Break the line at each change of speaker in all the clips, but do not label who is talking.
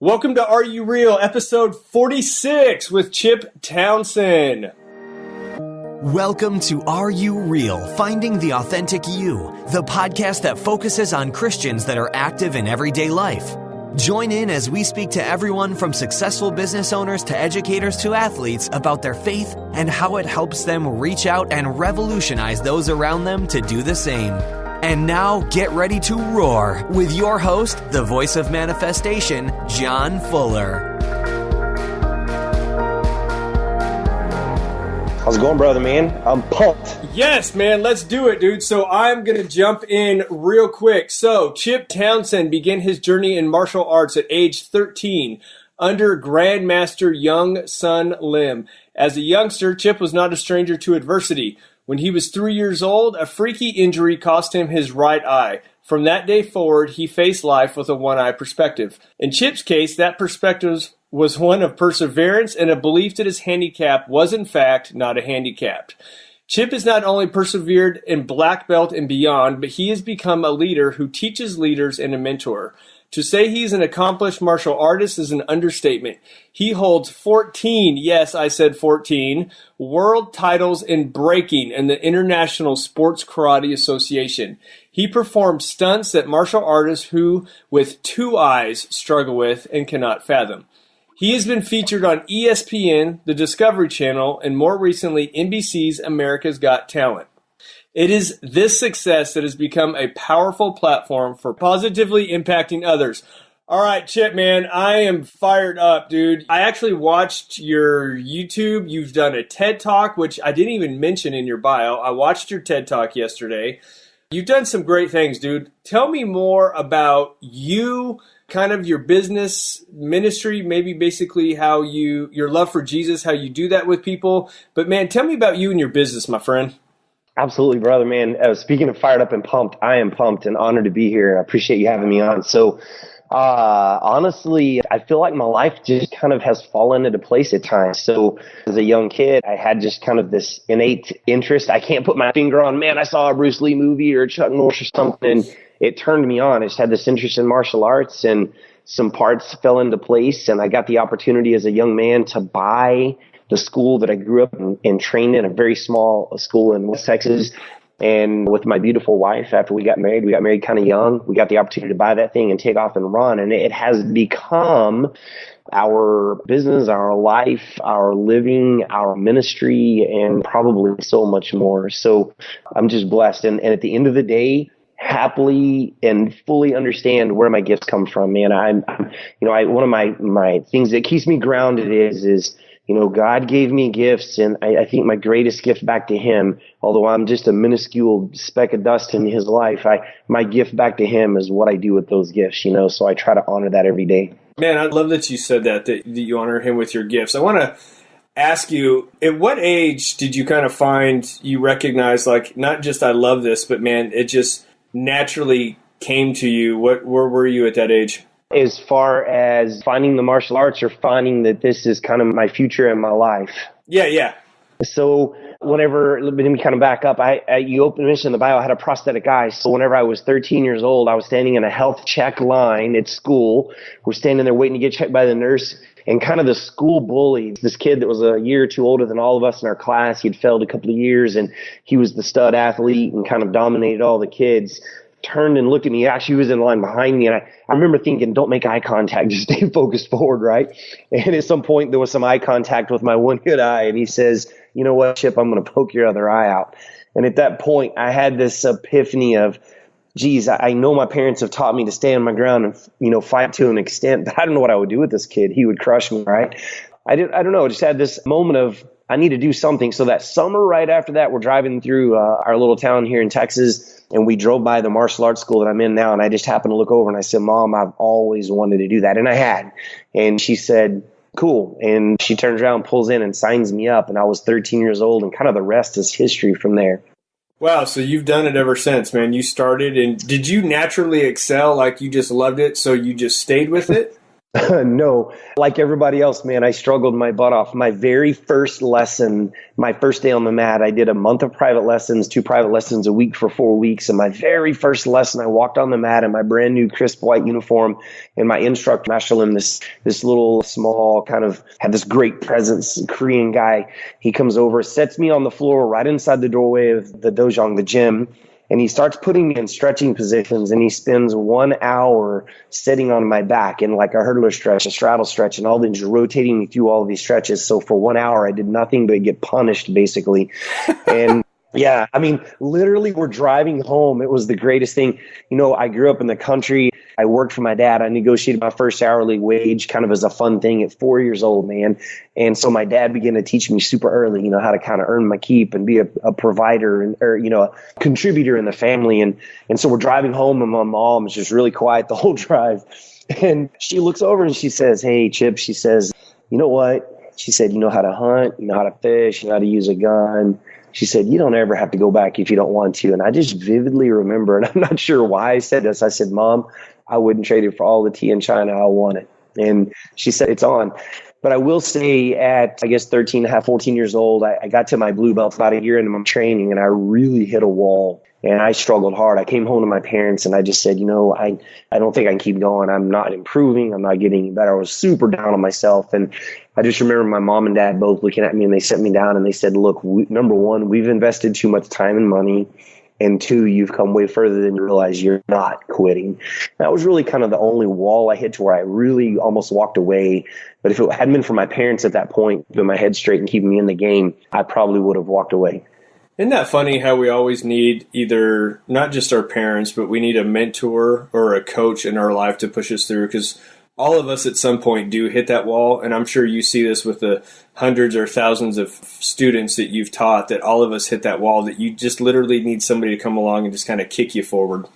Welcome to Are You Real, episode 46 with Chip Townsend.
Welcome to Are You Real? Finding the Authentic You, the podcast that focuses on Christians that are active in everyday life. Join in as we speak to everyone from successful business owners to educators to athletes about their faith and how it helps them reach out and revolutionize those around them to do the same. And now, get ready to roar with your host, the voice of manifestation, John Fuller.
How's it going, brother, man? I'm pumped.
Yes, man, let's do it, dude. So I'm going to jump in real quick. So Chip Townsend began his journey in martial arts at age 13 under Grandmaster Young Sun Lim. As a youngster, Chip was not a stranger to adversity. When he was 3 years old, a freaky injury cost him his right eye. From that day forward, he faced life with a one-eye perspective. In Chip's case, that perspective was one of perseverance and a belief that his handicap was, in fact, not a handicap. Chip has not only persevered in black belt and beyond, but he has become a leader who teaches leaders and a mentor. To say he's an accomplished martial artist is an understatement. He holds 14, yes, I said 14, world titles in breaking in the International Sports Karate Association. He performs stunts that martial artists who, with two eyes, struggle with and cannot fathom. He has been featured on ESPN, the Discovery Channel, and more recently, NBC's America's Got Talent. It is this success that has become a powerful platform for positively impacting others. All right, Chip, man, I am fired up, dude. I actually watched your YouTube. You've done a TED Talk, which I didn't even mention in your bio. I watched your TED Talk yesterday. You've done some great things, dude. Tell me more about you, kind of your business ministry, maybe basically how your love for Jesus, how you do that with people. But, man, tell me about you and your business, my friend.
Absolutely, brother, man. Speaking of fired up and pumped, I am pumped and honored to be here. I appreciate you having me on. So, honestly, I feel like my life just kind of has fallen into place at times. So as a young kid, I had just kind of this innate interest. I can't put my finger on, man, I saw a Bruce Lee movie or Chuck Norris or something, and it turned me on. I just had this interest in martial arts, and some parts fell into place, and I got the opportunity as a young man to buy the school that I grew up and trained in, a very small school in West Texas. And with my beautiful wife, after we got married kind of young. We got the opportunity to buy that thing and take off and run. And it has become our business, our life, our living, our ministry, and probably so much more. So I'm just blessed. And at the end of the day, happily and fully understand where my gifts come from, man. One of my things that keeps me grounded is God gave me gifts, and I think my greatest gift back to him, although I'm just a minuscule speck of dust in his life, my gift back to him is what I do with those gifts, so I try to honor that every day.
Man, I love that you said that you honor him with your gifts. I want to ask you, at what age did you kind of find you recognize, like, not just I love this, but man, it just naturally came to you? Where were you at that age?
As far as finding the martial arts or finding that this is kind of my future and my life?
Yeah.
So whenever, let me kind of back up. You mentioned in the bio, I had a prosthetic eye. So whenever I was 13 years old, I was standing in a health check line at school. We're standing there waiting to get checked by the nurse. And kind of the school bully, this kid that was a year or two older than all of us in our class, he'd failed a couple of years, and he was the stud athlete and kind of dominated all the kids, turned and looked at me. Actually, he was in line behind me, and I remember thinking, don't make eye contact, just stay focused forward, right? And at some point, there was some eye contact with my one good eye, and he says, you know what, Chip, I'm going to poke your other eye out. And at that point, I had this epiphany of, geez, I know my parents have taught me to stand my ground and, fight to an extent, but I don't know what I would do with this kid. He would crush me, right? I don't know. I just had this moment of, I need to do something. So that summer right after that, we're driving through our little town here in Texas, and we drove by the martial arts school that I'm in now, and I just happened to look over and I said, Mom, I've always wanted to do that. And I had. And she said, cool. And she turns around, pulls in, and signs me up. And I was 13 years old, and kind of the rest is history from there.
Wow, so you've done it ever since, man. You started, and did you naturally excel, like you just loved it, so you just stayed with it?
No, like everybody else, man, I struggled my butt off. My very first lesson, my first day on the mat, I did a month of private lessons, 2 private lessons a week for 4 weeks. And my very first lesson, I walked on the mat in my brand new crisp white uniform, and my instructor, Mashalim, this little small kind of had this great presence, Korean guy. He comes over, sets me on the floor right inside the doorway of the dojang, the gym. And he starts putting me in stretching positions, and he spends 1 hour sitting on my back in like a hurdler stretch, a straddle stretch, and all these rotating me through all of these stretches. So for 1 hour, I did nothing but get punished, basically. And yeah, I mean, literally, we're driving home. It was the greatest thing. You know, I grew up in the country. I worked for my dad. I negotiated my first hourly wage kind of as a fun thing at 4 years old, man. And so my dad began to teach me super early, you know, how to kind of earn my keep and be a provider and, or, you know, a contributor in the family. And so we're driving home, and my mom is just really quiet the whole drive. And she looks over and she says, "Hey, Chip," she says, "you know what?" She said, "You know how to hunt, you know how to fish, you know how to use a gun." She said, "You don't ever have to go back if you don't want to." And I just vividly remember, and I'm not sure why I said this. I said, "Mom, I wouldn't trade it for all the tea in China. I want it." And she said, "It's on." But I will say at, I guess, 13 and a half, 14 years old, I got to my blue belt about a year into my training, and I really hit a wall. And I struggled hard. I came home to my parents and I just said, you know, I don't think I can keep going. I'm not improving. I'm not getting any better. I was super down on myself. And I just remember my mom and dad both looking at me, and they sat me down and they said, "Look, number one, we've invested too much time and money. And two, you've come way further than you realize. You're not quitting." That was really kind of the only wall I hit to where I really almost walked away. But if it hadn't been for my parents at that point, keeping my head straight and keeping me in the game, I probably would have walked away.
Isn't that funny how we always need either not just our parents, but we need a mentor or a coach in our life to push us through? Because all of us at some point do hit that wall, and I'm sure you see this with the hundreds or thousands of students that you've taught, that all of us hit that wall, that you just literally need somebody to come along and just kind of kick you forward.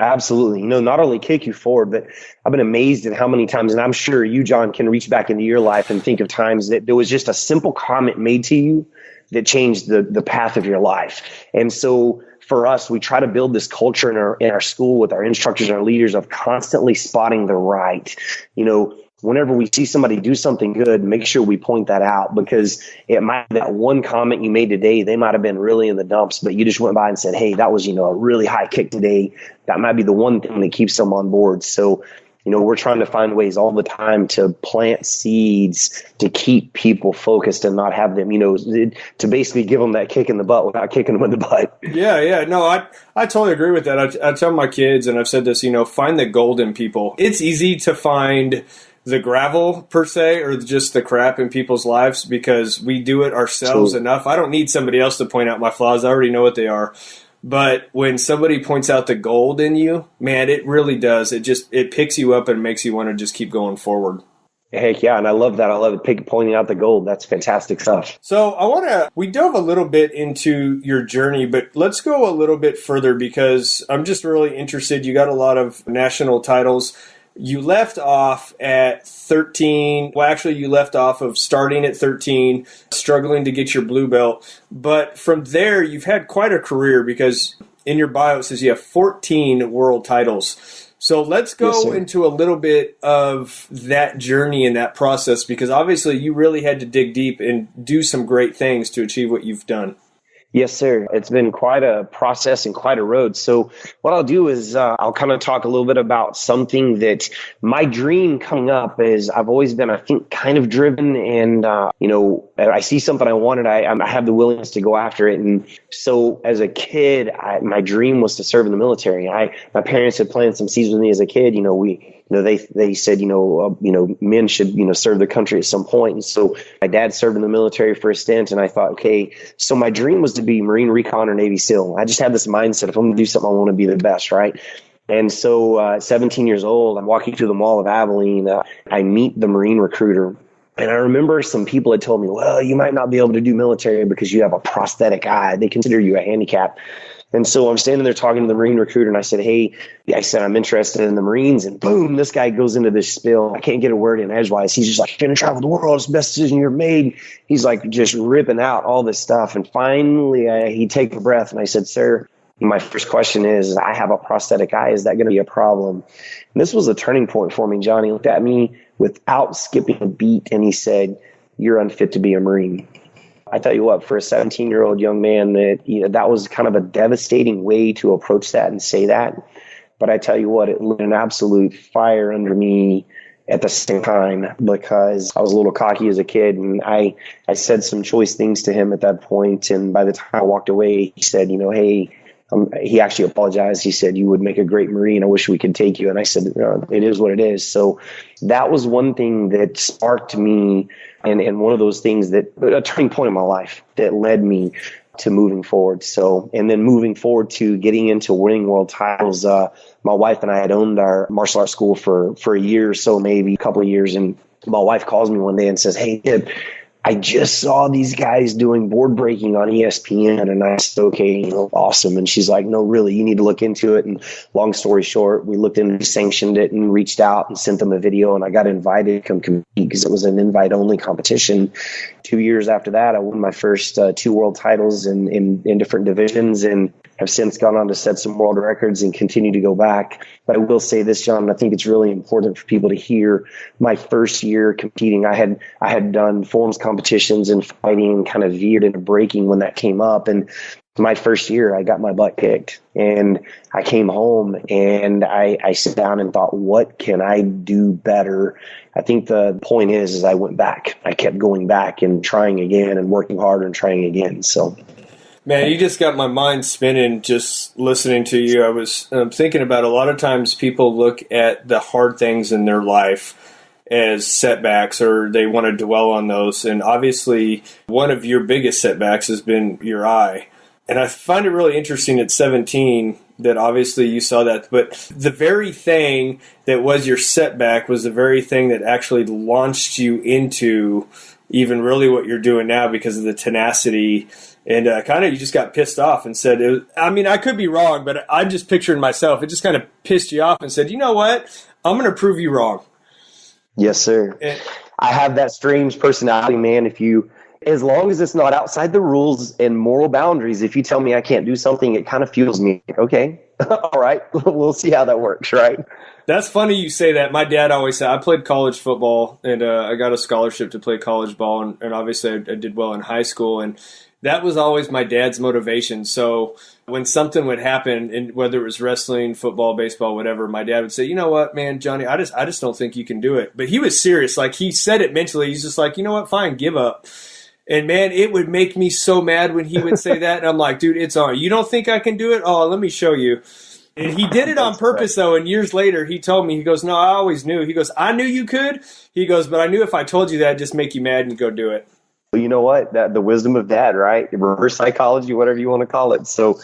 Absolutely. You know, not only kick you forward, but I've been amazed at how many times, and I'm sure you, John, can reach back into your life and think of times that there was just a simple comment made to you that changed the path of your life. And so for us, we try to build this culture in our school with our instructors and our leaders of constantly spotting the right. You know, whenever we see somebody do something good, make sure we point that out, because it might, that one comment you made today, they might have been really in the dumps, but you just went by and said, "Hey, that was, you know, a really high kick today." That might be the one thing that keeps them on board. So, you know, we're trying to find ways all the time to plant seeds to keep people focused and not have them, you know, to basically give them that kick in the butt without kicking them in the butt.
Yeah. No, I totally agree with that. I tell my kids, and I've said this, you know, find the gold in people. It's easy to find the gravel per se, or just the crap in people's lives, because we do it ourselves enough. I don't need somebody else to point out my flaws. I already know what they are. But when somebody points out the gold in you, man, it really does. It picks you up and makes you want to just keep going forward.
Heck yeah, and I love that. I love it, pointing out the gold. That's fantastic stuff.
So we dove a little bit into your journey, but let's go a little bit further, because I'm just really interested. You got a lot of national titles. You left off at 13. Well, actually, you left off of starting at 13, struggling to get your blue belt. But from there, you've had quite a career, because in your bio it says you have 14 world titles. So let's go into a little bit of that journey and that process, because obviously you really had to dig deep and do some great things to achieve what you've done.
Yes, sir. It's been quite a process and quite a road. So what I'll do is I'll kind of talk a little bit about something that my dream coming up is. I've always been, I think, kind of driven, and, you know, I see something I wanted. I have the willingness to go after it. And so as a kid, my dream was to serve in the military. My parents had planted some seeds with me as a kid. You know, they said, men should, serve their country at some point. And so my dad served in the military for a stint, and I thought, okay, so my dream was to be Marine Recon or Navy SEAL. I just had this mindset, if I'm going to do something, I want to be the best, right? And so at 17 years old, I'm walking through the Mall of Abilene. I meet the Marine recruiter. And I remember some people had told me, well, you might not be able to do military because you have a prosthetic eye. They consider you a handicap. And so I'm standing there talking to the Marine recruiter, and I said, I'm interested in the Marines. And boom, this guy goes into this spill. I can't get a word in edgewise. He's just like, "You're going to travel the world. It's the best decision you ever made." He's like just ripping out all this stuff. And finally, he takes a breath, and I said, "Sir, My first question is, I have a prosthetic eye. Is that going to be a problem? And this was a turning point for me. Johnny looked at me without skipping a beat, and he said, "You're unfit to be a Marine." I tell you what, for a 17-year-old young man, that was kind of a devastating way to approach that and say that. But I tell you what, it lit an absolute fire under me at the same time, because I was a little cocky as a kid, and I said some choice things to him at that point. And by the time I walked away, he said, hey, he actually apologized. He said, "You would make a great Marine. I wish we could take you." And I said, "It is what it is." So that was one thing that sparked me, and one of those things a turning point in my life that led me to moving forward. So, and then moving forward to getting into winning world titles. My wife and I had owned our martial arts school for a year or so, maybe a couple of years. And my wife calls me one day and says, "Hey, kid, I just saw these guys doing board breaking on ESPN." And I said, "Okay, awesome." And she's like, "No, really, you need to look into it." And long story short, we looked into, sanctioned it, and reached out and sent them a video. And I got invited to come compete because it was an invite-only competition. 2 years after that, I won my first 2 world titles in different divisions, and have since gone on to set some world records and continue to go back. But I will say this, John, I think it's really important for people to hear. My first year competing, I had done forms competitions and fighting, and kind of veered into breaking when that came up. And my first year, I got my butt kicked, and I came home and I sat down and thought, what can I do better? I think the point is I went back. I kept going back and trying again and working harder and trying again. So,
man, you just got my mind spinning just listening to you. I was thinking about a lot of times people look at the hard things in their life as setbacks, or they want to dwell on those. And obviously, one of your biggest setbacks has been your eye. And I find it really interesting at 17 that obviously you saw that. But the very thing that was your setback was the very thing that actually launched you into even really what you're doing now, because of the tenacity. And kind of you just got pissed off and said, I could be wrong, but I'm just picturing myself. It just kind of pissed you off and said, "You know what? I'm going to prove you wrong."
Yes, sir. I have that strange personality, man. As long as it's not outside the rules and moral boundaries, if you tell me I can't do something, it kind of fuels me. Okay, all right, we'll see how that works, right?
That's funny you say that. My dad always said, I played college football, and I got a scholarship to play college ball, and obviously I did well in high school, and that was always my dad's motivation. So when something would happen, and whether it was wrestling, football, baseball, whatever, my dad would say, "You know what, man, Johnny, I just don't think you can do it." But he was serious. Like, he said it mentally. He's just like, "You know what, fine, give up." And man, it would make me so mad when he would say that. And I'm like, "Dude, it's on. You don't think I can do it? Oh, let me show you." And he did it on purpose, though. And years later, he told me, he goes, "No, I always knew." He goes, "I knew you could." He goes, "But I knew if I told you that, it'd just make you mad and go do it."
Well, you know what? The wisdom of dad, right? Reverse psychology, whatever you want to call it. So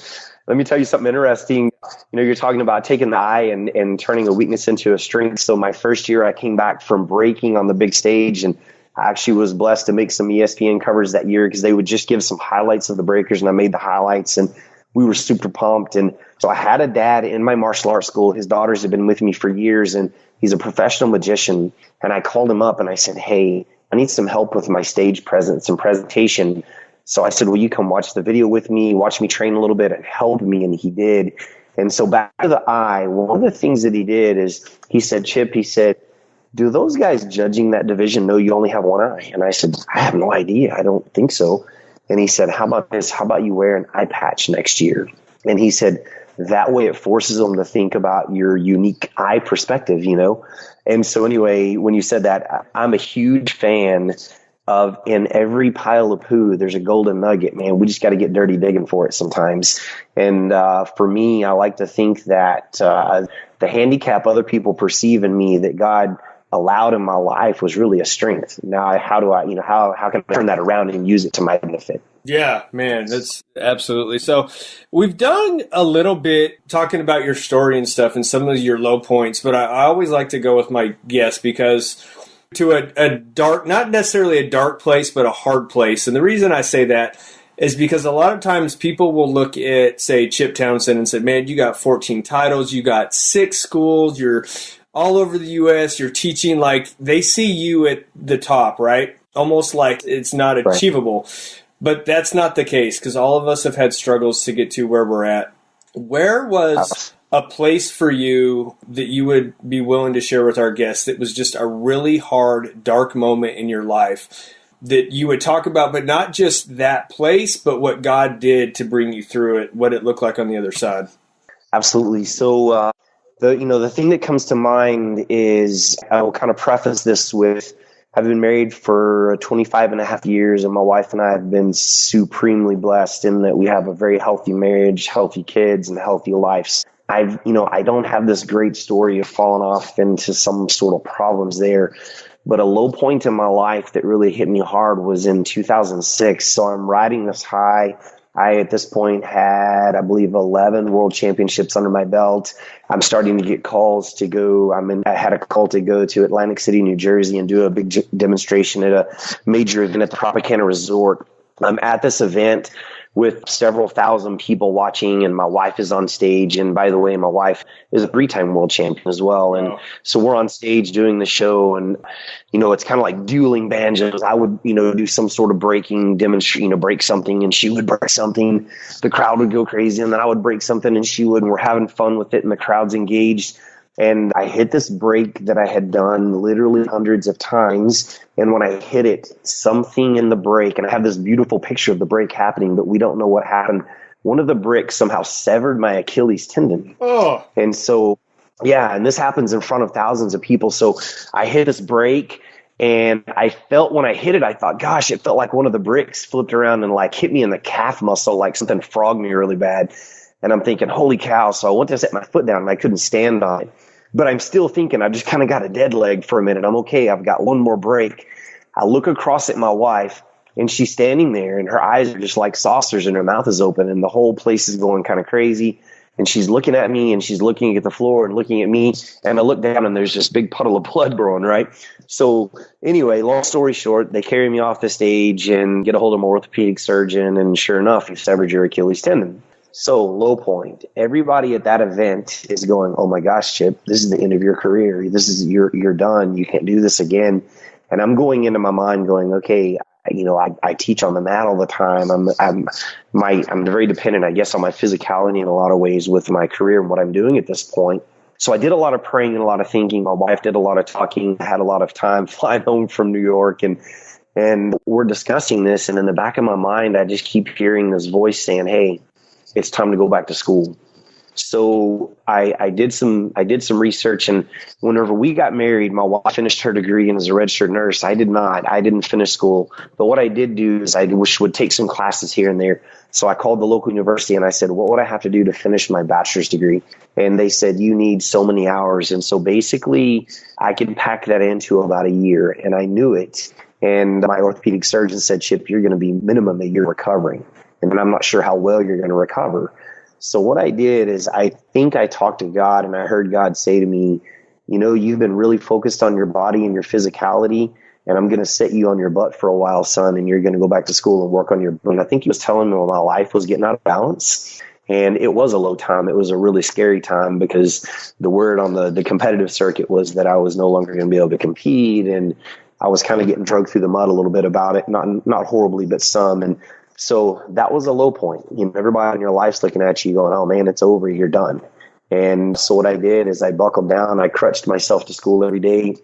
let me tell you something interesting. You're talking about taking the eye and turning a weakness into a strength. So my first year, I came back from breaking on the big stage, and I actually was blessed to make some ESPN covers that year, because they would just give some highlights of the breakers, and I made the highlights, and we were super pumped. And so I had a dad in my martial arts school. His daughters had been with me for years, and he's a professional magician. And I called him up and I said, "Hey, I need some help with my stage presence and presentation." So I said, "Will you come watch the video with me, watch me train a little bit and help me?" And he did. And so back to the eye, one of the things that he did is he said, "Chip," he said, "do those guys judging that division know you only have one eye?" And I said, "I have no idea. I don't think so." And he said, "How about this? How about you wear an eye patch next year?" And he said, that way it forces them to think about your unique eye perspective, And so anyway, when you said that, I'm a huge fan of, in every pile of poo, there's a golden nugget, man. We just got to get dirty digging for it sometimes. And for me, I like to think that the handicap other people perceive in me that God allowed in my life was really a strength. Now, how do I, how can I turn that around and use it to my benefit?
Yeah, man, that's absolutely. So we've done a little bit talking about your story and stuff and some of your low points, but I always like to go with my guests because to a dark, not necessarily a dark place, but a hard place. And the reason I say that is because a lot of times people will look at, say, Chip Townsend and say, "Man, you got 14 titles, you got 6 schools, you're all over the U.S., you're teaching," like they see you at the top, right? Almost like it's not achievable. Right. But that's not the case, because all of us have had struggles to get to where we're at. Where was a place for you that you would be willing to share with our guests that was just a really hard, dark moment in your life that you would talk about, but not just that place, but what God did to bring you through it, what it looked like on the other side?
Absolutely. So, the thing that comes to mind is, I will kind of preface this with, I've been married for 25 and a half years, and my wife and I have been supremely blessed in that we have a very healthy marriage, healthy kids, and healthy lives. I don't have this great story of falling off into some sort of problems there, but a low point in my life that really hit me hard was in 2006. So I'm riding this high. I, at this point, had, I believe, 11 world championships under my belt. I'm starting to get calls to go. I had a call to go to Atlantic City, New Jersey, and do a big demonstration at a major event at the Tropicana Resort. I'm at this event with several thousand people watching, and my wife is on stage. And by the way, my wife is a 3-time world champion as well. And so we're on stage doing the show, and, it's kind of like dueling banjos. I would, do some sort of breaking demonstration, break something, and she would break something. The crowd would go crazy, and then I would break something and she would, and we're having fun with it, and the crowd's engaged. And I hit this break that I had done literally hundreds of times. And when I hit it, something in the break, and I have this beautiful picture of the break happening, but we don't know what happened. One of the bricks somehow severed my Achilles tendon.
Oh.
And so, and this happens in front of thousands of people. So I hit this break, and I felt, when I hit it, I thought, gosh, it felt like one of the bricks flipped around and like hit me in the calf muscle, like something frogged me really bad. And I'm thinking, holy cow. So I went to set my foot down and I couldn't stand on it. But I'm still thinking, I just kind of got a dead leg for a minute. I'm okay. I've got one more break. I look across at my wife, and she's standing there, and her eyes are just like saucers, and her mouth is open, and the whole place is going kind of crazy. And she's looking at me, and she's looking at the floor and looking at me. And I look down, and there's this big puddle of blood growing, right? So anyway, long story short, they carry me off the stage and get a hold of my orthopedic surgeon. And sure enough, you severed your Achilles tendon. So, low point. Everybody at that event is going, oh my gosh, Chip, this is the end of your career. This is, you're done. You can't do this again. And I'm going into my mind going, okay, I teach on the mat all the time. I'm very dependent, I guess, on my physicality in a lot of ways with my career and what I'm doing at this point. So I did a lot of praying and a lot of thinking. My wife did a lot of talking. I had a lot of time flying home from New York, and we're discussing this. And in the back of my mind, I just keep hearing this voice saying, hey, it's time to go back to school. So I did some research, and whenever we got married, my wife finished her degree and is a registered nurse. I did not. I didn't finish school. But what I did do is I would take some classes here and there. So I called the local university and I said, what would I have to do to finish my bachelor's degree? And they said, you need so many hours. And so basically I could pack that into about a year, and I knew it. And my orthopedic surgeon said, Chip, you're going to be minimum a year recovering. And I'm not sure how well you're going to recover. So what I did is I think I talked to God, and I heard God say to me, you've been really focused on your body and your physicality, and I'm going to set you on your butt for a while, son, and you're going to go back to school and work on your, and I think he was telling me my life was getting out of balance. And it was a low time. It was a really scary time, because the word on the competitive circuit was that I was no longer going to be able to compete, and I was kind of getting dragged through the mud a little bit about it, not horribly, but some. And so that was a low point. Everybody in your life's looking at you going, oh man, it's over, you're done. And so what I did is I buckled down. I crutched myself to school every day.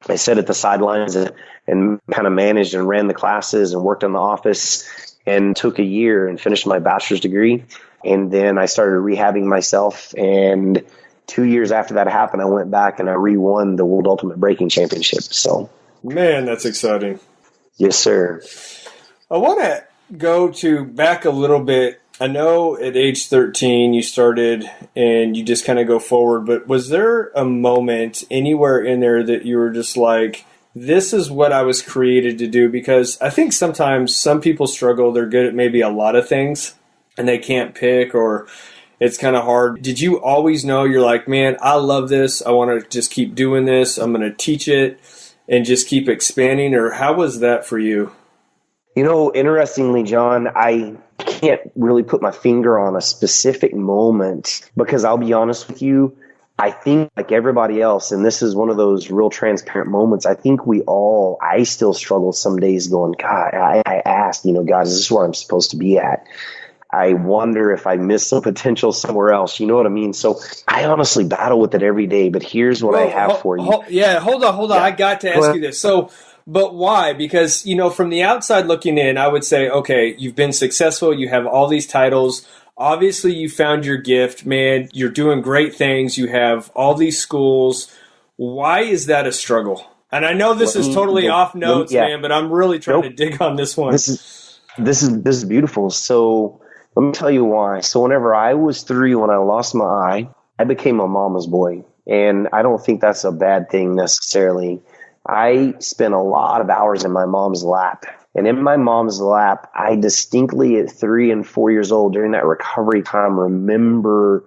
I sat at the sidelines and kind of managed and ran the classes and worked in the office, and took a year and finished my bachelor's degree. And then I started rehabbing myself. And 2 years after that happened, I went back and I re-won the World Ultimate Breaking Championship. So,
man, that's exciting.
Yes, sir.
I want to go back a little bit. I know at age 13 you started and you just kind of go forward, but was there a moment anywhere in there that you were just like, this is what I was created to do? Because I think sometimes some people struggle. They're good at maybe a lot of things and they can't pick, or it's kind of hard. Did you always know you're like, man, I love this. I want to just keep doing this. I'm going to teach it and just keep expanding? Or how was that for you?
Interestingly, John, I can't really put my finger on a specific moment, because I'll be honest with you, I think like everybody else, and this is one of those real transparent moments, I think I still struggle some days going, God, I asked, God, is this where I'm supposed to be at? I wonder if I miss some potential somewhere else. You know what I mean? So I honestly battle with it every day, but here's what I have for you.
Hold on.
Yeah.
I got to ask you this. So, but why? Because, from the outside looking in, I would say, okay, you've been successful. You have all these titles. Obviously, you found your gift, man. You're doing great things. You have all these schools. Why is that a struggle? And I know this is totally off notes, man, but I'm really trying to dig on this one.
This is beautiful. So let me tell you why. So whenever I was 3, when I lost my eye, I became a mama's boy. And I don't think that's a bad thing necessarily. I spent a lot of hours in my mom's lap. And in my mom's lap, I distinctly at 3 and 4 years old during that recovery time remember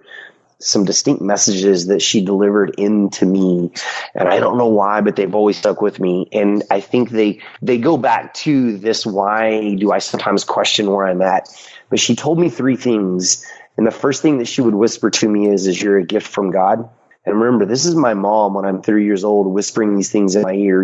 some distinct messages that she delivered into me. And I don't know why, but they've always stuck with me. And I think they go back to this, why do I sometimes question where I'm at? But she told me 3 things. And the first thing that she would whisper to me is you're a gift from God. And remember, this is my mom when I'm 3 years old whispering these things in my ear.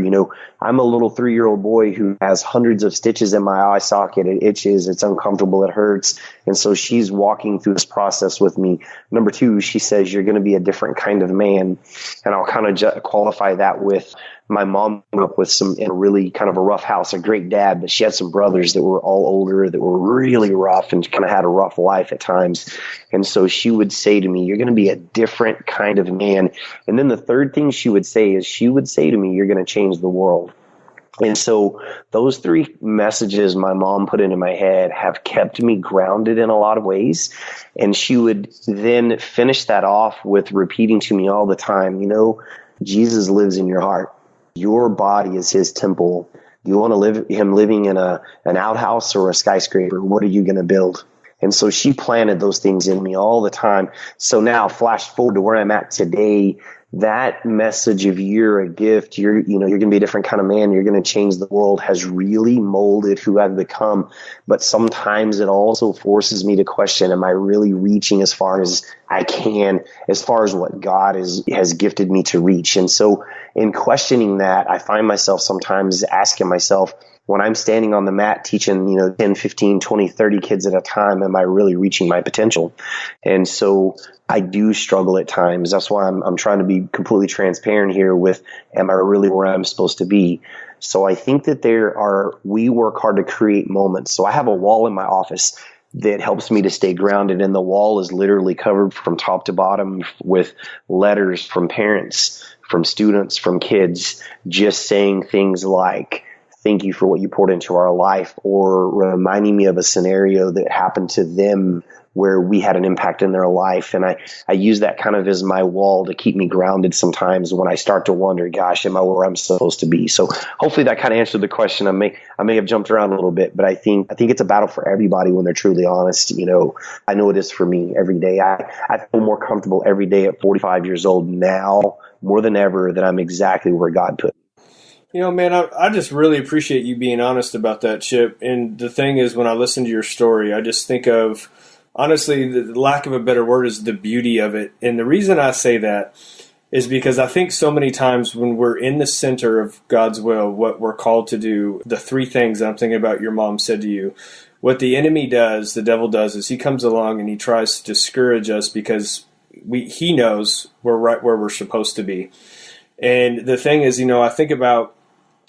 I'm a little 3-year-old boy who has hundreds of stitches in my eye socket. It itches. It's uncomfortable. It hurts. And so she's walking through this process with me. Number 2, she says, you're going to be a different kind of man. And I'll kind of qualify that with my mom grew up with in a really kind of a rough house, a great dad, but she had some brothers that were all older, that were really rough and kind of had a rough life at times. And so she would say to me, you're going to be a different kind of man. And then the third thing she would say to me, you're going to change the world. And so those 3 messages my mom put into my head have kept me grounded in a lot of ways. And she would then finish that off with repeating to me all the time, Jesus lives in your heart. Your body is his temple. You want to live him living in an outhouse or a skyscraper? What are you going to build? And so she planted those things in me all the time. So now flash forward to where I'm at today. That message of you're a gift, you're going to be a different kind of man, you're going to change the world has really molded who I've become. But sometimes it also forces me to question, am I really reaching as far as I can, as far as what God has gifted me to reach? And so in questioning that, I find myself sometimes asking myself, when I'm standing on the mat teaching, 10, 15, 20, 30 kids at a time, am I really reaching my potential? And so I do struggle at times. That's why I'm trying to be completely transparent here with, am I really where I'm supposed to be? So I think that we work hard to create moments. So I have a wall in my office that helps me to stay grounded. And the wall is literally covered from top to bottom with letters from parents, from students, from kids, just saying things like, thank you for what you poured into our life, or reminding me of a scenario that happened to them where we had an impact in their life. And I use that kind of as my wall to keep me grounded sometimes when I start to wonder, gosh, am I where I'm supposed to be? So hopefully that kind of answered the question. I may have jumped around a little bit, but I think it's a battle for everybody when they're truly honest. I know it is for me every day. I feel more comfortable every day at 45 years old now, more than ever, that I'm exactly where God put me.
Man, I just really appreciate you being honest about that, Chip. And the thing is, when I listen to your story, I just think of, honestly, the lack of a better word is the beauty of it. And the reason I say that is because I think so many times when we're in the center of God's will, what we're called to do, the 3 things I'm thinking about your mom said to you, what the enemy does, the devil does, is he comes along and he tries to discourage us because he knows we're right where we're supposed to be. And the thing is, I think about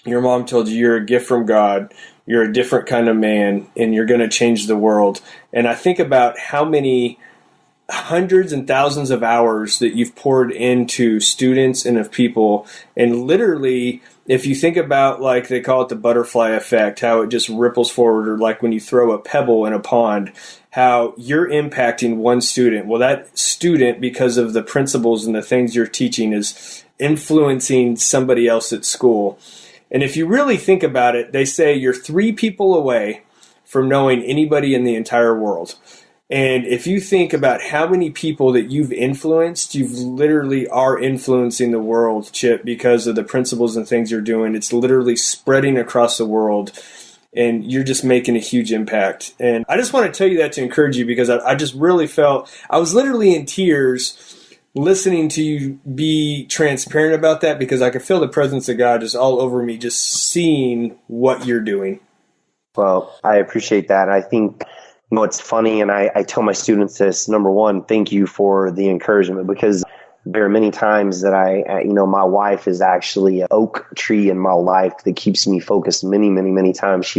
your mom told you you're a gift from God, you're a different kind of man, and you're going to change the world. And I think about how many hundreds and thousands of hours that you've poured into students and of people. And literally, if you think about, like they call it the butterfly effect, how it just ripples forward, or like when you throw a pebble in a pond, how you're impacting one student. Well, that student, because of the principles and the things you're teaching, is influencing somebody else at school. And if you really think about it, they say you're 3 people away from knowing anybody in the entire world. And if you think about how many people that you've influenced, you literally are influencing the world, Chip, because of the principles and things you're doing. It's literally spreading across the world, and you're just making a huge impact. And I just want to tell you that to encourage you, because I just really felt, I was literally in tears listening to you be transparent about that, because I could feel the presence of God just all over me, just seeing what you're doing.
Well, I appreciate that. I think It's funny, and I tell my students this: number one, thank you for the encouragement, because there are many times that my wife is actually an oak tree in my life that keeps me focused many, many, many times.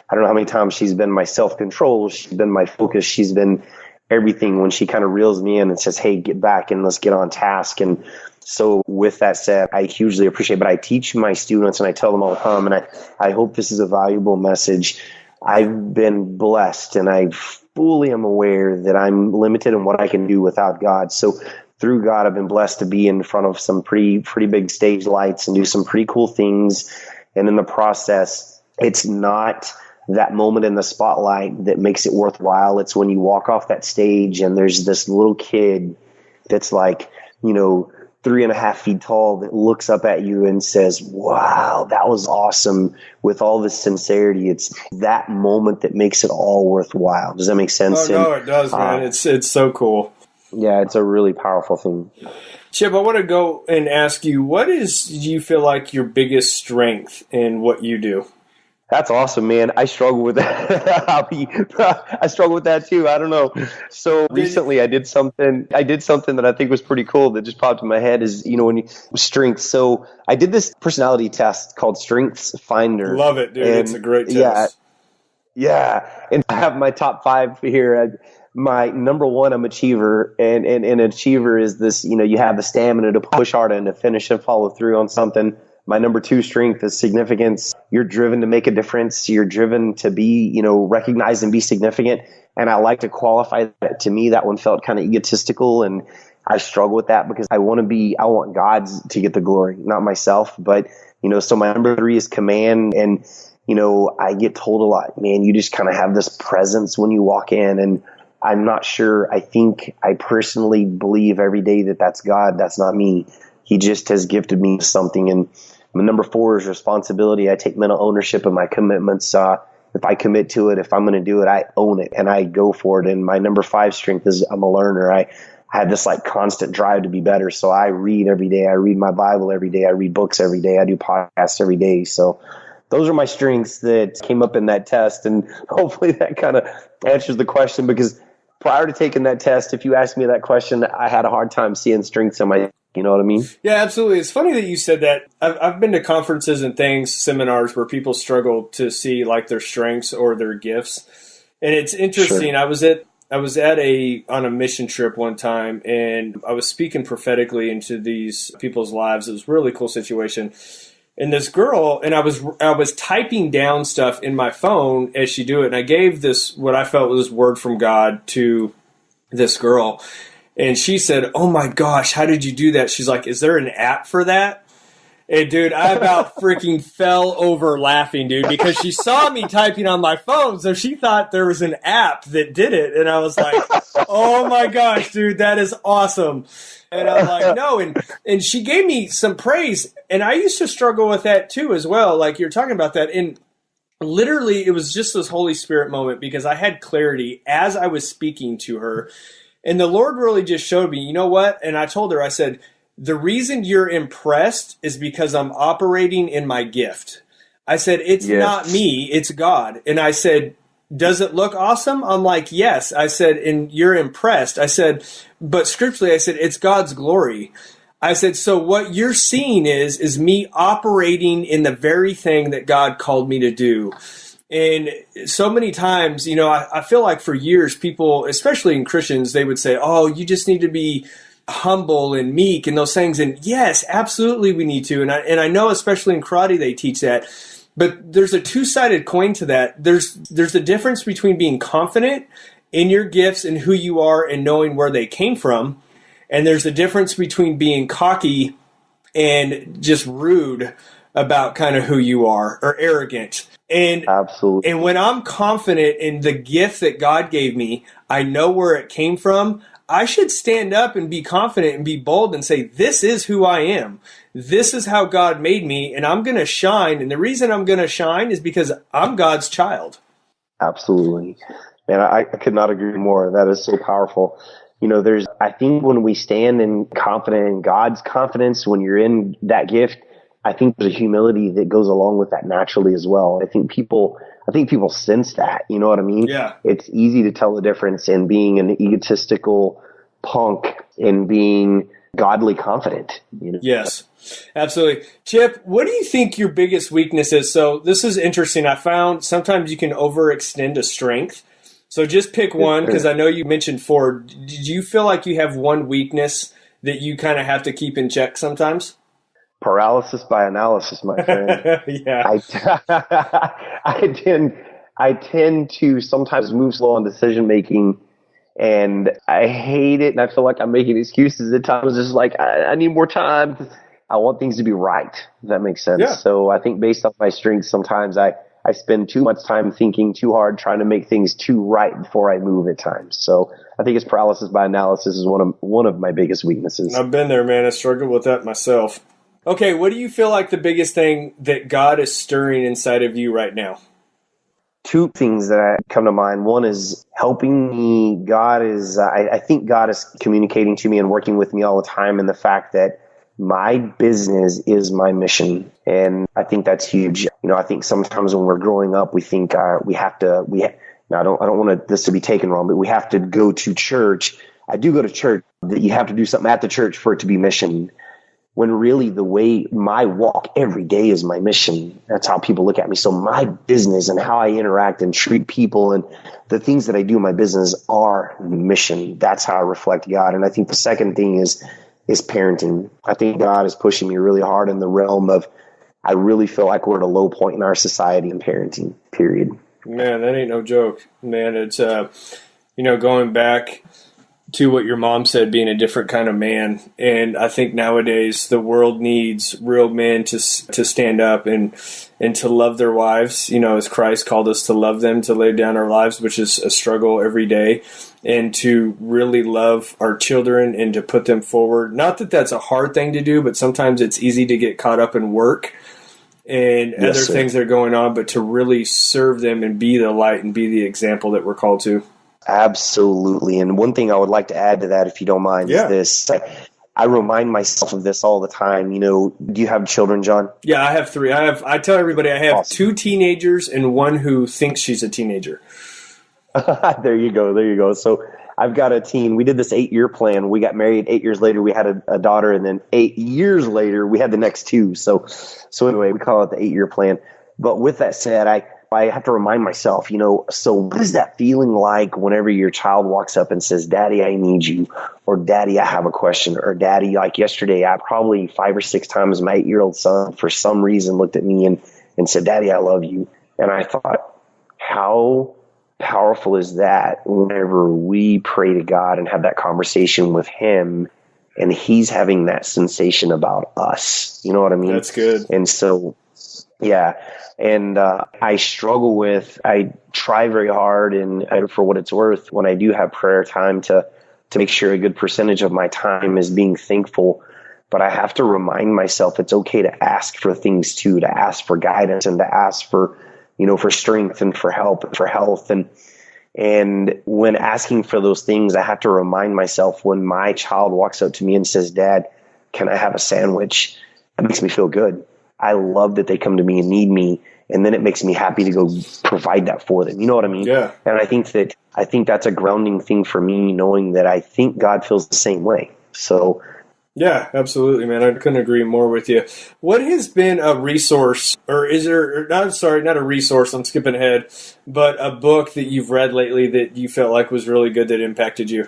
I don't know how many times she's been my self-control. She's been my focus. She's been everything when she kind of reels me in and says, hey, get back and let's get on task. And so with that said, I hugely appreciate it. But I teach my students and I tell them all the time, and I hope this is a valuable message. I've been blessed, and I fully am aware that I'm limited in what I can do without God. So through God, I've been blessed to be in front of some pretty big stage lights and do some pretty cool things. And in the process, it's not that moment in the spotlight that makes it worthwhile. It's when you walk off that stage and there's this little kid that's like, 3.5 feet tall that looks up at you and says, wow, that was awesome, with all this sincerity. It's that moment that makes it all worthwhile. Does that make sense?
Oh, no, it does, man. It's so cool.
Yeah, it's a really powerful thing.
Chip, I want to go and ask you, do you feel like your biggest strength in what you do?
That's awesome, man. I struggle with that. I struggle with that too. I don't know. So recently I did something that I think was pretty cool that just popped in my head is, strengths. So I did this personality test called Strengths Finder.
Love it, dude. It's a great
test. Yeah. And I have my top 5 here. My number 1, I'm achiever, and an achiever is this, you have the stamina to push hard and to finish and follow through on something. My number 2 strength is significance. You're driven to make a difference. You're driven to be, recognized and be significant. And I like to qualify that. To me, that one felt kind of egotistical, and I struggle with that because I want God to get the glory, not myself. But, so my number 3 is command. And, I get told a lot, man, you just kind of have this presence when you walk in, and I'm not sure. I personally believe every day that that's God. That's not me. He just has gifted me something. And my number 4 is responsibility. I take mental ownership of my commitments. If I commit to it, if I'm going to do it, I own it and I go for it. And my number 5 strength is I'm a learner. I have this constant drive to be better. So I read every day. I read my Bible every day. I read books every day. I do podcasts every day. So those are my strengths that came up in that test. And hopefully that kind of answers the question, because prior to taking that test, if you asked me that question, I had a hard time seeing strengths in my, you know what I mean?
Yeah, absolutely. It's funny that you said that. I've been to conferences and seminars where people struggle to see their strengths or their gifts. And it's interesting. Sure. I was on a mission trip one time, and I was speaking prophetically into these people's lives. It was a really cool situation. And this girl, and I was typing down stuff in my phone as she do it, and I gave this, what I felt was word from God, to this girl. And she said, oh my gosh, how did you do that? She's like, is there an app for that? And dude, I about freaking fell over laughing, dude, because she saw me typing on my phone, so she thought there was an app that did it. And I was like, oh my gosh, dude, that is awesome. And I'm like, no. And she gave me some praise. And I used to struggle with that too as well. Like you're talking about that. And literally, it was just this Holy Spirit moment, because I had clarity as I was speaking to her. And the Lord really just showed me, you know what? And I told her, I said, the reason you're impressed is because I'm operating in my gift. I said, it's not me, it's God. And I said, does it look awesome? I'm like, yes. I said, and you're impressed. I said, but scripturally, I said, it's God's glory. I said, so what you're seeing is me operating in the very thing that God called me to do. And so many times, I feel like for years, people, especially in Christians, they would say, oh, you just need to be humble and meek and those things. And yes, absolutely we need to. And I know, especially in karate, they teach that. But there's a two-sided coin to that. There's a difference between being confident in your gifts and who you are and knowing where they came from. And there's a difference between being cocky and just rude about kind of who you are, or arrogant. And
absolutely.
And when I'm confident in the gift that God gave me, I know where it came from. I should stand up and be confident and be bold and say, this is who I am. This is how God made me, and I'm going to shine. And the reason I'm going to shine is because I'm God's child.
Absolutely. Man, I could not agree more. That is so powerful. I think when we stand in confident in God's confidence, when you're in that gift, I think there's a humility that goes along with that naturally as well. I think people sense that, you know what I mean?
Yeah.
It's easy to tell the difference in being an egotistical punk and being godly confident, you know?
Yes, absolutely. Chip, what do you think your biggest weakness is? So this is interesting. I found sometimes you can overextend a strength. So just pick one, because I know you mentioned four. Did you feel like you have one weakness that you kind of have to keep in check sometimes?
Paralysis by analysis, my friend.
Yeah.
I tend to sometimes move slow on decision making, and I hate it. And I feel like I'm making excuses at times. Just like I need more time. I want things to be right. If that makes sense.
Yeah.
So I think based on my strengths, sometimes I spend too much time thinking too hard, trying to make things too right before I move at times. So I think it's paralysis by analysis is one of my biggest weaknesses.
I've been there, man. I struggled with that myself. Okay, what do you feel like the biggest thing that God is stirring inside of you right now?
Two things that come to mind. One is helping me. I think God is communicating to me and working with me all the time in the fact that my business is my mission. And I think that's huge. You know, I think sometimes when we're growing up, we think now I don't want this to be taken wrong, but we have to go to church. I do go to church, that you have to do something at the church for it to be mission. When really the way my walk every day is my mission. That's how people look at me. So my business and how I interact and treat people and the things that I do in my business are mission. That's how I reflect God. And I think the second thing is parenting. I think God is pushing me really hard in the realm of, I really feel like we're at a low point in our society in parenting, period.
Man, that ain't no joke. Man, it's, going back to what your mom said, being a different kind of man. And I think nowadays the world needs real men to stand up and to love their wives, as Christ called us to love them, to lay down our lives, which is a struggle every day, and to really love our children and to put them forward. Not that that's a hard thing to do, but sometimes it's easy to get caught up in work and other things that are going on, but to really serve them and be the light and be the example that we're called to.
Absolutely. And one thing I would like to add to that, if you don't mind, is this. I remind myself of this all the time. Do you have children, John?
Yeah, I have three. I tell everybody I have two teenagers and one who thinks she's a teenager.
There you go. So I've got a teen. We did this 8-year plan. We got married 8 years later. We had a daughter, and then 8 years later, we had the next two. So anyway, we call it the 8-year plan. But with that said, I have to remind myself, so what is that feeling like whenever your child walks up and says, Daddy, I need you, or Daddy, I have a question, or Daddy, like yesterday, I probably 5 or 6 times my 8-year-old son, for some reason, looked at me and said, Daddy, I love you. And I thought, how powerful is that whenever we pray to God and have that conversation with him and he's having that sensation about us? You know what I mean?
That's good.
And so, yeah. And I try very hard, and for what it's worth, when I do have prayer time, to make sure a good percentage of my time is being thankful. But I have to remind myself it's okay to ask for things too, to ask for guidance and to ask for, for strength and for help and for health. And when asking for those things, I have to remind myself, when my child walks up to me and says, Dad, can I have a sandwich? That makes me feel good. I love that they come to me and need me, and then it makes me happy to go provide that for them. You know what I mean?
Yeah.
And I think that's a grounding thing for me, knowing that I think God feels the same way. So,
yeah, absolutely, man. I couldn't agree more with you. What has been a resource, or is there? Not a resource. I'm skipping ahead, but a book that you've read lately that you felt like was really good that impacted you?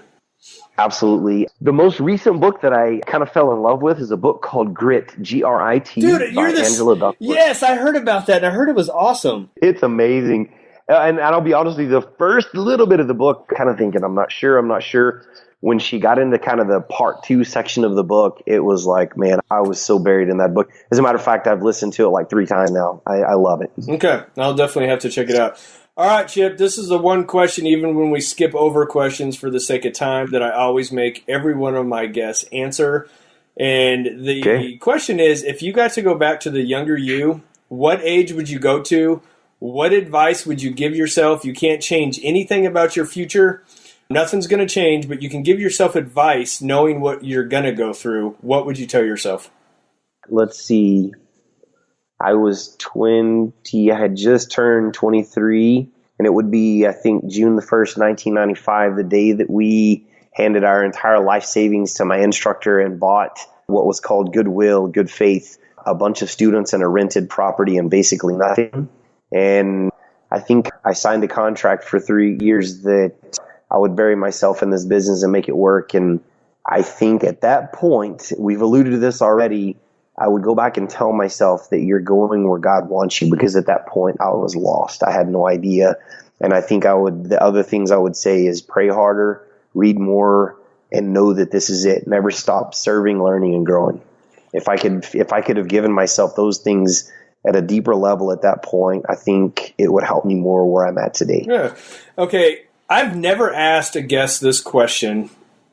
Absolutely. The most recent book that I kind of fell in love with is a book called Grit, Grit,
Dude,
by Angela Duckworth.
Yes, I heard about that, and I heard it was awesome.
It's amazing. And I'll be honest with you, the first little bit of the book, kind of thinking, I'm not sure. When she got into kind of the part 2 section of the book, it was like, man, I was so buried in that book. As a matter of fact, I've listened to it like 3 times now. I love it.
Okay, I'll definitely have to check it out. All right, Chip, this is the one question, even when we skip over questions for the sake of time, that I always make every one of my guests answer. And the question is, if you got to go back to the younger you, what age would you go to? What advice would you give yourself? You can't change anything about your future. Nothing's going to change, but you can give yourself advice knowing what you're going to go through. What would you tell yourself?
Let's see. I was 20, I had just turned 23, and it would be, I think, June the 1st, 1995, the day that we handed our entire life savings to my instructor and bought what was called goodwill, good faith, a bunch of students and a rented property and basically nothing. And I think I signed a contract for 3 years that I would bury myself in this business and make it work. And I think at that point, we've alluded to this already, I would go back and tell myself that you're going where God wants you, because at that point I was lost. I had no idea. And I think the other things I would say is pray harder, read more, and know that this is it. Never stop serving, learning, and growing. If I could have given myself those things at a deeper level at that point, I think it would help me more where I'm at today.
Yeah. Okay. I've never asked a guest this question,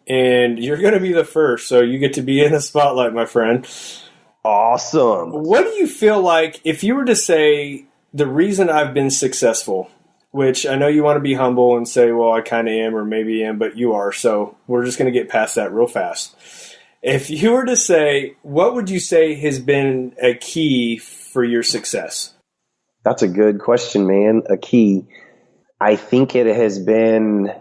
and you're going to be the first, so you get to be in the spotlight, my friend.
Awesome.
What do you feel like if you were to say the reason I've been successful, which I know you want to be humble and say, well, I kind of am or maybe am, but you are, so we're just going to get past that real fast. If you were to say, what would you say has been a key for your success?
That's a good question, man. A key. I think it has been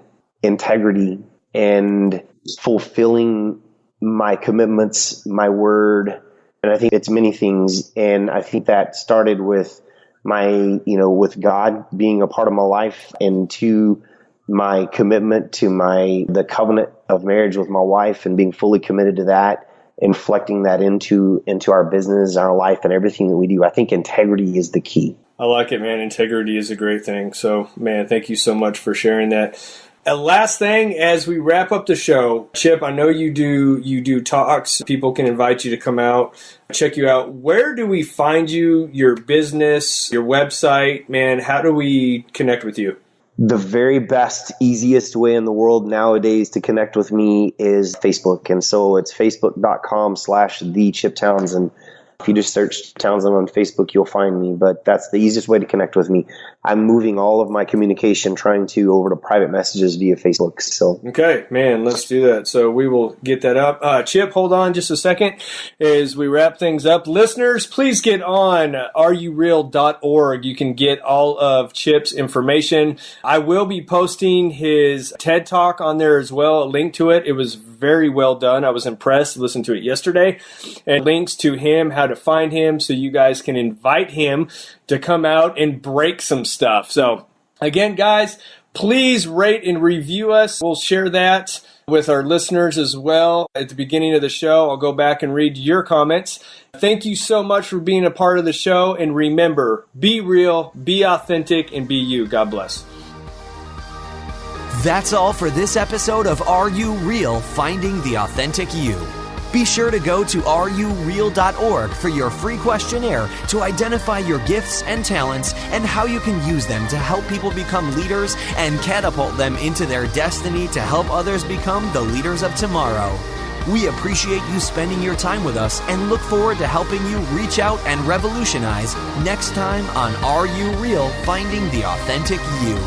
integrity and fulfilling my commitments, my word. And I think it's many things. And I think that started with with God being a part of my life, and to my commitment to the covenant of marriage with my wife and being fully committed to that, inflecting that into our business, our life, and everything that we do. I think integrity is the key.
I like it, man. Integrity is a great thing. So, man, thank you so much for sharing that. A last thing as we wrap up the show, Chip, I know you do talks. People can invite you to come out, check you out. Where do we find you, your business, your website? Man, how do we connect with you?
The very best, easiest way in the world nowadays to connect with me is Facebook. And so it's facebook.com/TheChipTownsend. If you just search Townsend on Facebook, you'll find me. But that's the easiest way to connect with me. I'm moving all of my communication over to private messages via Facebook. So
okay, man, let's do that. So we will get that up. Chip, hold on just a second as we wrap things up. Listeners, please get on areyoureal.org. You can get all of Chip's information. I will be posting his TED Talk on there as well, a link to it. It was very well done. I was impressed. Listened to it yesterday. And links to him, how to find him, so you guys can invite him to come out and break some stuff. So again, guys, please rate and review us. We'll share that with our listeners as well. At the beginning of the show, I'll go back and read your comments. Thank you so much for being a part of the show. And remember, be real, be authentic, and be you. God bless.
That's all for this episode of Are You Real? Finding the Authentic You. Be sure to go to areyoureal.org for your free questionnaire to identify your gifts and talents and how you can use them to help people become leaders and catapult them into their destiny to help others become the leaders of tomorrow. We appreciate you spending your time with us and look forward to helping you reach out and revolutionize next time on Are You Real? Finding the Authentic You.